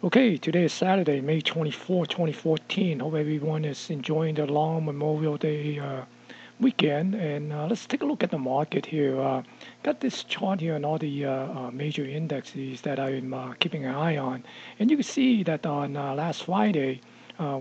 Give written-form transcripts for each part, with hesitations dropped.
Okay, today is Saturday, May 24, 2014. Hope everyone is enjoying the long Memorial Day weekend. And let's take a look at the market here. Got this chart here on all the major indexes that I'm keeping an eye on. And you can see that on last Friday,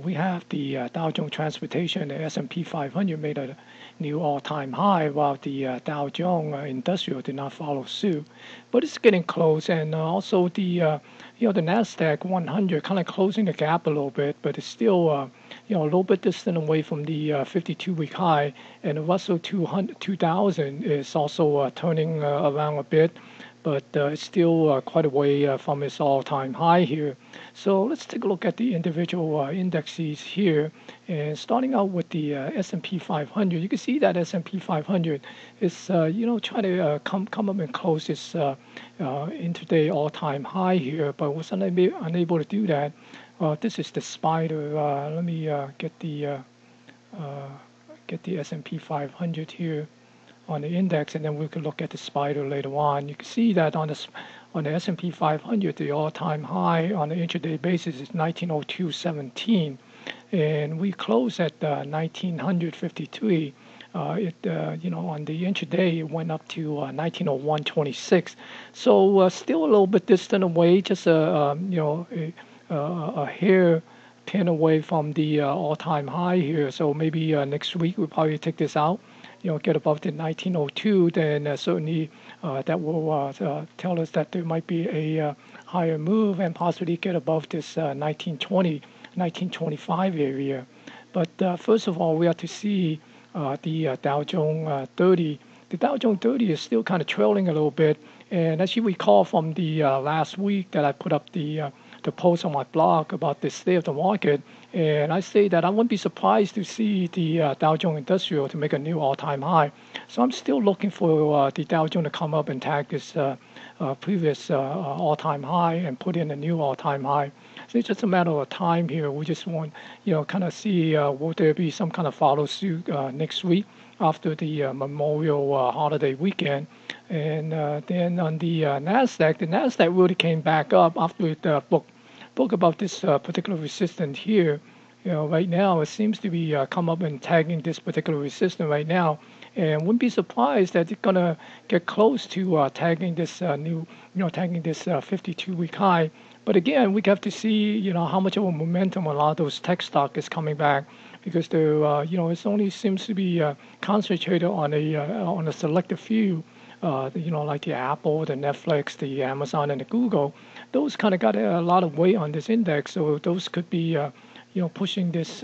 we have the Dow Jones Transportation, the S&P 500 made a new all-time high, while the Dow Jones Industrial did not follow suit. But it's getting close, and also the Nasdaq 100 kind of closing the gap a little bit, but it's still a little bit distant away from the 52-week high, and the Russell 2000 is also turning around a bit, but it's still quite a way from its all-time high here. So let's take a look at the individual indexes here, and starting out with the S&P 500. You can see that S&P 500 is trying to come up and close its intraday all-time high here, but was unable to do that. This is the spider. Let me get the S&P 500 here on the index, and then we can look at the spider later on. You can see that on the S&P 500, the all-time high on the intraday basis is 1902.17, and we close at 1953. On the intraday, it went up to 1901.26. So still a little bit distant away, just a hair pin away from the all-time high here. So maybe next week we'll probably take this out, get above the 1902. Then certainly that will tell us that there might be a higher move and possibly get above this 1920, 1925 area. But first of all, we have to see the Dow Jones 30. The Dow Jones 30 is still kind of trailing a little bit. And as you recall from the last week that I put up the post on my blog about the state of the market, and I say that I wouldn't be surprised to see the Dow Jones Industrial to make a new all-time high. So I'm still looking for the Dow Jones to come up and tag this previous all-time high and put in a new all-time high. So it's just a matter of time here. We just want, kind of see will there be some kind of follow suit next week after the Memorial holiday weekend. And then on the NASDAQ really came back up after it book about this particular resistance here. Right now it seems to be come up and tagging this particular resistance right now, and wouldn't be surprised that it's gonna get close to tagging this tagging this 52-week high. But again, we have to see how much of a momentum a lot of those tech stock is coming back, because they're it only seems to be concentrated on a selective few. Like the Apple, the Netflix, the Amazon, and the Google. Those kind of got a lot of weight on this index, so those could be, pushing this,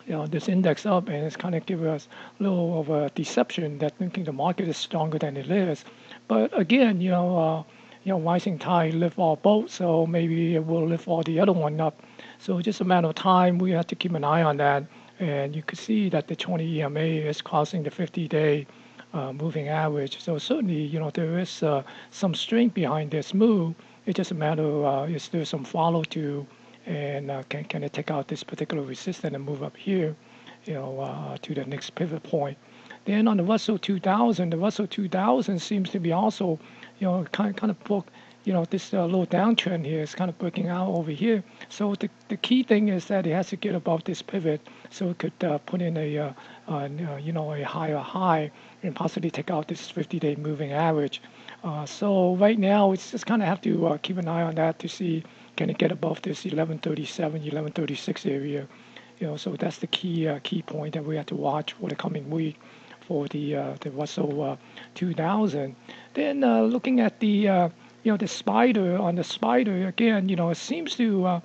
this index up, and it's kind of giving us a little of a deception that thinking the market is stronger than it is. But again, rising tide lift all boats, so maybe it will lift all the other one up. So just a matter of time. We have to keep an eye on that, and you can see that the 20 EMA is crossing the 50-day. Moving average. So certainly, there is some strength behind this move. It's just a matter of is there some follow through, and can it take out this particular resistance and move up here, to the next pivot point. Then on the Russell 2000, the Russell 2000 seems to be also, kind of book. This little downtrend here is kind of breaking out over here. So the key thing is that it has to get above this pivot, so it could put in a higher high and possibly take out this 50-day moving average. So right now, it's just kind of have to keep an eye on that to see can it get above this 1137, 1136 area. So that's the key point that we have to watch for the coming week for the Russell 2000. Then looking at the the spider, on the spider again, it seems to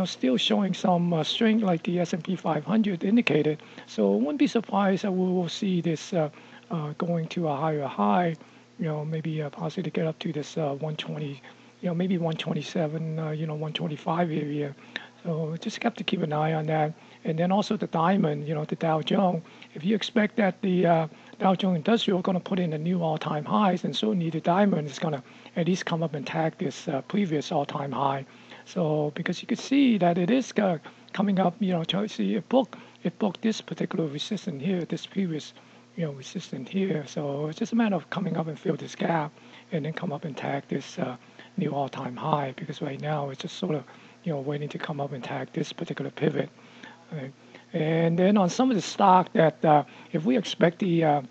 still showing some strength like the S&P 500 indicated. So I wouldn't be surprised that we will see this going to a higher high, maybe possibly to get up to this 120, maybe 127, 125 area. So just have to keep an eye on that. And then also the diamond, the Dow Jones. If you expect that the Dow Jones Industrial is going to put in a new all-time highs, then certainly the diamond is going to at least come up and tag this previous all-time high. So because you could see that it is coming up, to see it booked this particular resistance here, this previous resistant here. So it's just a matter of coming up and fill this gap and then come up and tag this new all-time high, because right now it's just sort of waiting to come up and tag this particular pivot. Right? And then on some of the stock that if we expect the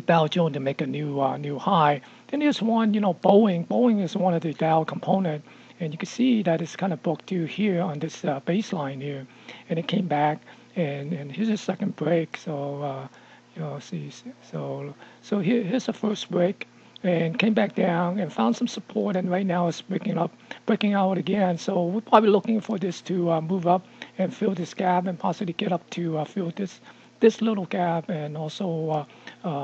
Dow Jones to make a new high, then there's one, Boeing. Boeing is one of the Dow component, and you can see that it's kind of booked to here on this baseline here, and it came back, and here's a second break. So see, so here's the first break, and came back down and found some support, and right now it's breaking out again. So we're probably looking for this to move up and fill this gap, and possibly get up to fill this little gap, and also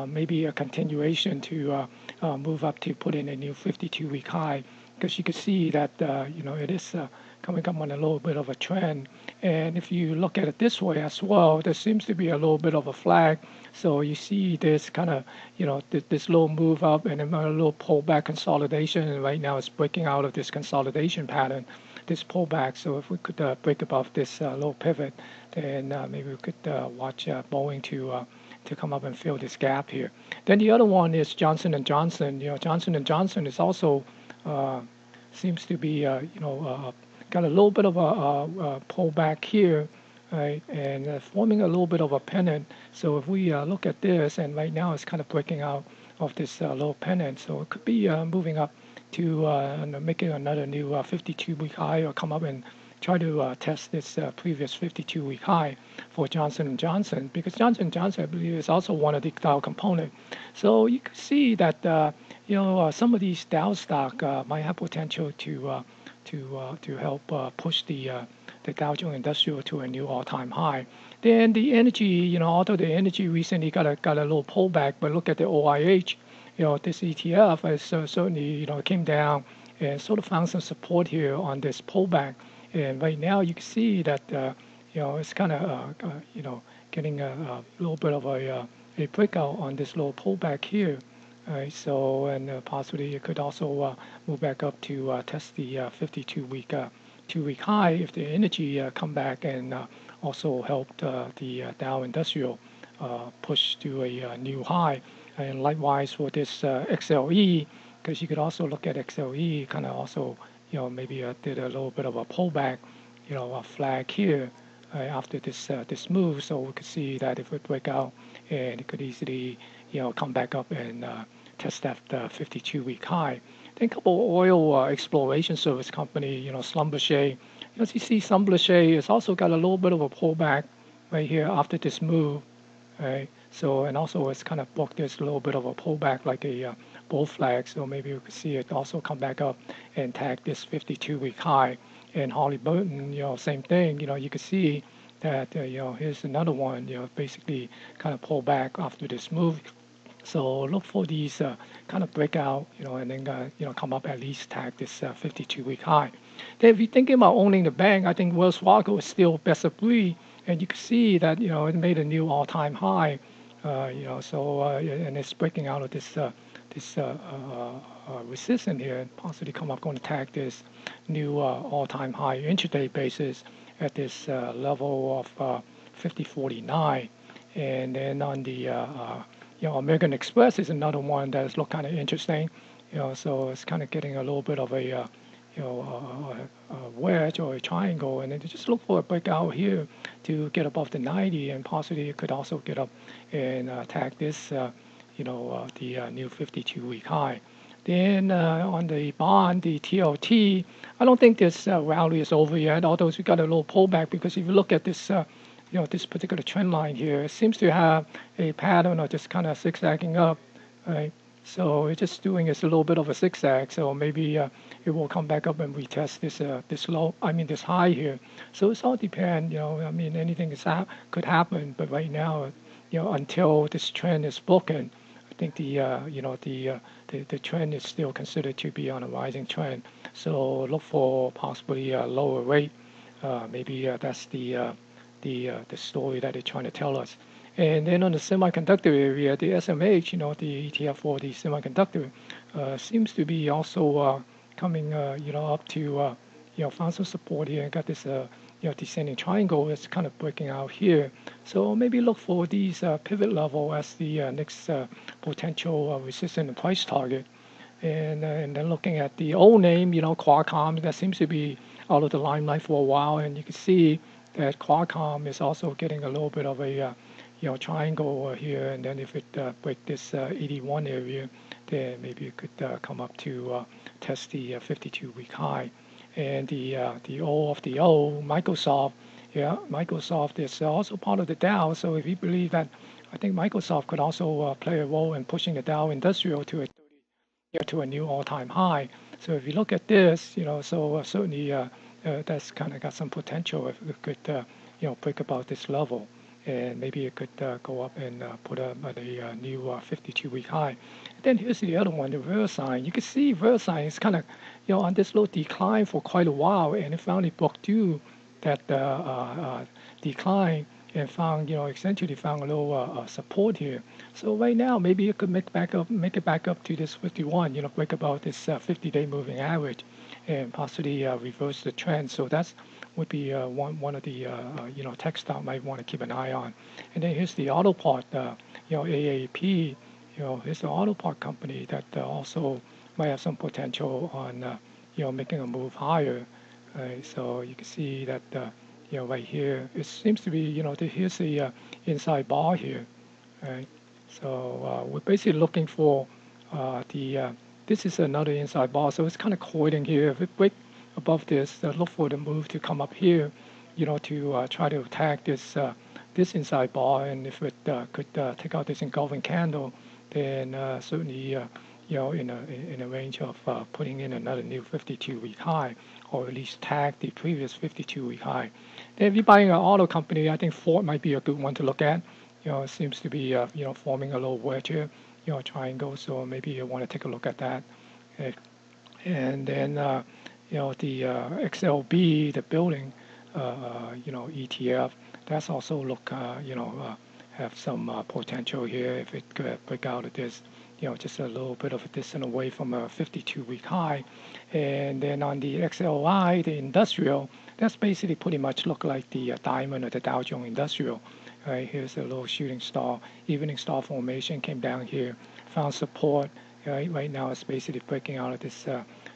maybe a continuation to move up to put in a new 52-week high, because you can see that it is coming up on a little bit of a trend. And if you look at it this way as well, there seems to be a little bit of a flag. So you see this kind of, this little move up and then a little pullback consolidation, and right now it's breaking out of this consolidation pattern, this pullback. So if we could break above this little pivot, then maybe we could watch Boeing to come up and fill this gap here. Then the other one is Johnson & Johnson. Johnson & Johnson is also seems to be got a little bit of a pullback here, right, and forming a little bit of a pennant. So if we look at this, and right now it's kind of breaking out of this little pennant, so it could be moving up to making another new 52-week high, or come up and try to test this previous 52-week high for Johnson & Johnson, because Johnson & Johnson, I believe, is also one of the Dow component. So you can see that some of these Dow stock might have potential to help push the Dow Jones Industrial to a new all-time high. Then the energy, although the energy recently got a little pullback, but look at the OIH, this ETF has certainly came down and sort of found some support here on this pullback. And right now you can see that it's kind of getting a little bit of a breakout on this little pullback here. Right, so, and possibly it could also move back up to test the 52-week two-week high if the energy come back, and also helped the Dow Industrial push to a new high. And likewise for this XLE, because you could also look at XLE kind of also maybe did a little bit of a pullback, a flag here after this move. So we could see that if we break out, and it could easily come back up and test that 52-week high. Then a couple of oil exploration service company, Schlumberger. As you see, Schlumberger has also got a little bit of a pullback right here after this move, right? So, and also it's kind of booked this little bit of a pullback like a bull flag. So maybe we could see it also come back up and tag this 52-week high. And Halliburton, same thing. You can see that here's another one. Basically kind of pull back after this move. So look for these kind of breakout, and then come up at least tag this 52-week high. Then if you're thinking about owning the bank, I think Wells Fargo is still best of breed, and you can see that it made a new all-time high. So and it's breaking out of this resistance here, and possibly come up going to tag this new all-time high intraday basis at this level of 50.49, and then on the American Express is another one that's look kind of interesting. So it's kind of getting a little bit of a wedge or a triangle, and then just look for a breakout here to get above the 90, and possibly it could also get up and tag this, the new 52-week high. Then on the bond, the TLT, I don't think this rally is over yet, although we got a little pullback, because if you look at this this particular trend line here, it seems to have a pattern of just kind of zigzagging up, right? So it's just doing this a little bit of a zigzag. So maybe it will come back up and retest this high here. So it's all depend, anything could happen. But right now, until this trend is broken, I think the trend is still considered to be on a rising trend. So look for possibly a lower rate. Maybe that's the story that they're trying to tell us. And then on the semiconductor area, the SMH, the ETF for the semiconductor, seems to be also coming, up to, found some support here and got this, descending triangle. It's kind of breaking out here. So maybe look for these pivot level as the next potential resistance and price target. And then looking at the old name, Qualcomm, that seems to be out of the limelight for a while, and you can see that Qualcomm is also getting a little bit of a triangle here, and then if it break this 81 area, then maybe it could come up to test the 52-week high. And the O of the O, Microsoft, yeah, Microsoft is also part of the Dow. So if you believe that, I think Microsoft could also play a role in pushing the Dow Industrial to a new all-time high. So if you look at this, so certainly that's kind of got some potential if it could, break about this level, and maybe it could go up and put up at a new 52-week high. And then here's the other one, the VRSN. You can see VRSN is kind of, on this low decline for quite a while, and it finally broke through that decline and found, essentially found a little support here. So right now, maybe it could make it back up to this 51, break about this 50-day moving average, and possibly reverse the trend. So that's would be one of the tech stock might want to keep an eye on. And then here's the auto part, AAP. Here's the auto part company that also might have some potential on making a move higher. So you can see that right here it seems to be here's the inside bar here. Right? So we're basically looking for this is another inside bar, so it's kind of coiling here. If it break above this, look for the move to come up here, to try to attack this inside bar, and if it could take out this engulfing candle, then certainly in a range of putting in another new 52-week high, or at least tag the previous 52-week high. Then if you're buying an auto company, I think Ford might be a good one to look at. It seems to be forming a little wedge here, triangle. So maybe you want to take a look at that. And then the XLB, the building, ETF. That's also look have some potential here if it could break out of this, just a little bit of a distance away from a 52-week high. And then on the XLI, the industrial, that's basically pretty much look like the diamond of the Dow Jones Industrial. Right, here's a little shooting star, evening star formation, came down here, found support. Right now it's basically breaking out of this,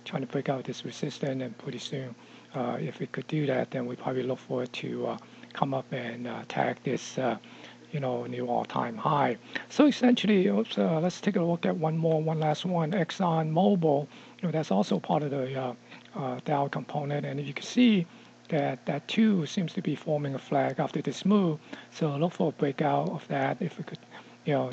trying to break out this resistance, and pretty soon, if it could do that, then we probably look for it to come up and tag this, new all-time high. So essentially, let's take a look at one last one, Exxonmobil. That's also part of the Dow component, and you can see that too seems to be forming a flag after this move. So look for a breakout of that if it could,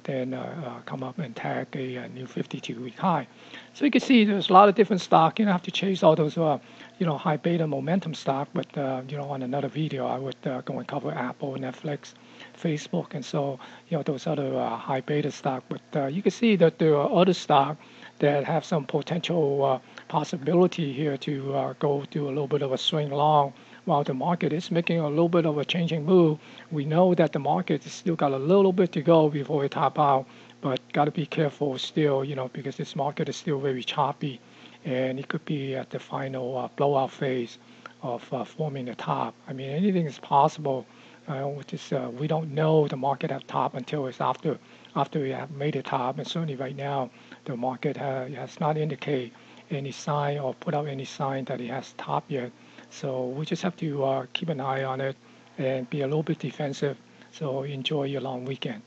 then come up and tag a new 52-week high. So you can see there's a lot of different stock. You don't have to chase all those, high beta momentum stock. But on another video, I would go and cover Apple, Netflix, Facebook, and so those other high beta stock. But you can see that there are other stock that have some potential possibility here to go do a little bit of a swing long while the market is making a little bit of a changing move. We know that the market has still got a little bit to go before it top out, but got to be careful still, because this market is still very choppy, and it could be at the final blowout phase of forming the top. I mean, anything is possible. We don't know the market have top until it's after we have made a top, and certainly right now the market has not indicated any sign or put out any sign that it has top yet. So we just have to keep an eye on it and be a little bit defensive. So enjoy your long weekend.